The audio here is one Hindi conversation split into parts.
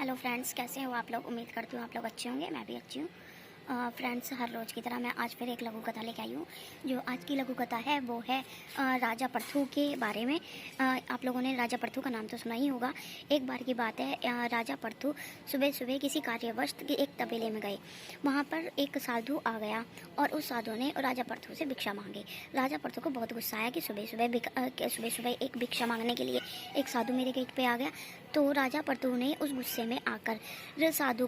हेलो फ्रेंड्स, कैसे हो आप लोग। उम्मीद करती हूँ आप लोग अच्छे होंगे, मैं भी अच्छी हूँ। फ्रेंड्स, हर रोज़ की तरह मैं आज फिर एक लघु कथा लेके आई हूँ। जो आज की लघु कथा है वो है राजा पर्थू के बारे में। आप लोगों ने राजा पर्थू का नाम तो सुना ही होगा। एक बार की बात है, राजा पर्थू सुबह सुबह किसी कार्यवश एक तबेले में गए। वहाँ पर एक साधु आ गया और उस साधु ने राजा पर्थू से भिक्षा मांगी। राजा पर्थू को बहुत गुस्सा आया कि सुबह सुबह एक भिक्षा मांगने के लिए एक साधु मेरे गेट पे आ गया। तो राजा पर्थू ने उस गुस्से में आकर साधु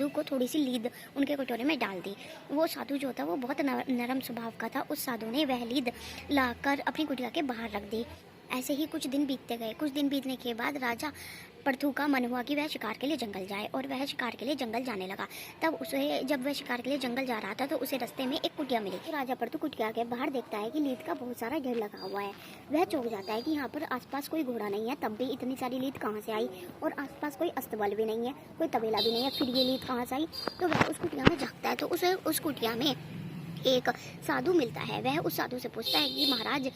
को थोड़ी सी लीद उनके कटोरे में डाल दी। वो साधु जो था वो बहुत नरम स्वभाव का था। उस साधु ने वह लीद लाकर अपनी कुटिया के बाहर रख दी। ऐसे ही कुछ दिन बीतते गए। कुछ दिन बीतने के बाद राजा पर्थू का मन हुआ कि वह शिकार के लिए जंगल जाए, और वह शिकार के लिए जंगल जाने लगा। जब वह शिकार के लिए जंगल जा रहा था तो उसे रास्ते में एक कुटिया मिली। तो राजा पर्थू कुटिया के बाहर देखता है कि लीद का बहुत सारा ढेर लगा हुआ है। वह चौंक जाता है कि यहाँ पर आसपास कोई घोड़ा नहीं है, तब भी इतनी सारी लीद कहाँ से आई, और आसपास कोई अस्तबल भी नहीं है, कोई तबेला भी नहीं है, फिर ये लीद कहाँ से आई। तो वह उस कुटिया में झाँकता है तो उसे उस कुटिया में एक साधु मिलता है। वह उस साधु से पूछता है कि महाराज,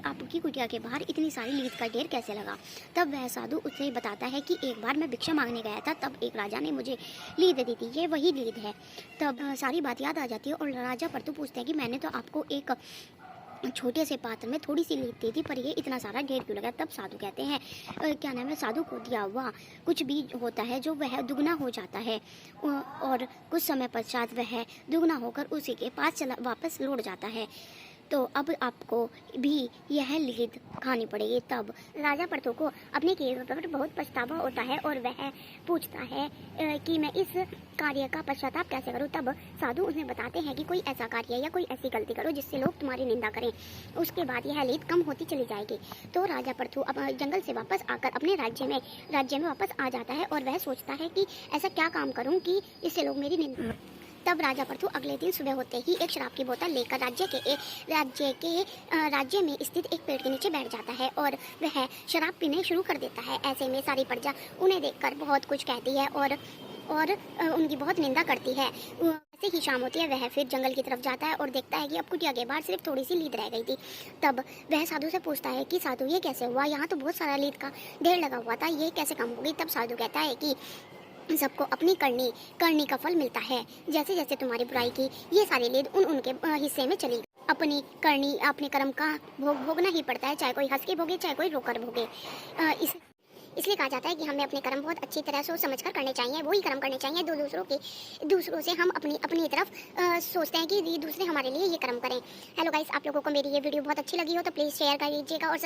आपकी कुटिया के बाहर इतनी सारी लीद का ढेर कैसे लगा। तब वह साधु उसे बताता है कि एक बार मैं भिक्षा मांगने गया था, तब एक राजा ने मुझे लीद दी थी, ये वही लीद है। तब सारी बात याद आ जाती है और राजा पर्थू पूछते हैं कि मैंने तो आपको एक छोटे से पात्र में थोड़ी सी लीद दी थी, पर ये इतना सारा ढेर क्यों लगा। तब साधु कहते हैं, क्या नाम है, साधु को दिया हुआ कुछ भी होता है जो वह दुगना हो जाता है, और कुछ समय पश्चात वह दुगना होकर उसी के पास वापस लौट जाता है। तो अब आपको भी यह लीद खानी पड़ेगी। तब राजा पर्थू को अपने किए पर बहुत पछतावा होता है और वह पूछता है कि मैं इस कार्य का पश्चाताप कैसे करूं। तब साधु उन्हें बताते हैं कि कोई ऐसा कार्य या कोई ऐसी गलती करो जिससे लोग तुम्हारी निंदा करें, उसके बाद यह लीद कम होती चली जाएगी। तो राजा पर्थू जंगल से वापस आकर अपने राज्य में वापस आ जाता है और वह सोचता है कि ऐसा क्या काम करूँ कि इससे लोग मेरी निंदा। तब राजा पर्थू अगले दिन सुबह होते ही एक शराब की बोतल लेकर राज्य में स्थित एक पेड़ के नीचे बैठ जाता है और वह शराब पीने शुरू कर देता है। ऐसे में सारी प्रजा उन्हें देखकर बहुत कुछ कहती है और उनकी बहुत निंदा करती है। ऐसे ही शाम होती है, वह फिर जंगल की तरफ जाता है और देखता है कि अब कुटिया के बाहर सिर्फ थोड़ी सी लीद रह गई थी। तब वह साधु से पूछता है कि साधु, ये कैसे हुआ, यहाँ तो बहुत सारा लीद का ढेर लगा हुआ था, ये कैसे कम हो गई। तब साधु कहता है कि सबको अपनी करनी का फल मिलता है। जैसे जैसे तुम्हारी बुराई की ये सारी लीद उनके हिस्से में चली। अपनी करनी अपने कर्म का भोगना ही पड़ता है, चाहे कोई हंस के भोगे चाहे कोई रोकर भोगे। इसलिए कहा जाता है कि हमें अपने कर्म बहुत अच्छी तरह सोच समझकर करने चाहिए, वही कर्म करने चाहिए। दूसरों से हम अपनी तरफ सोचते हैं कि दूसरे हमारे लिए ये कर्म करें। हेलो गाइस, आप लोगों को मेरी ये वीडियो बहुत अच्छी लगी हो तो प्लीज़ शेयर कर लीजिएगा और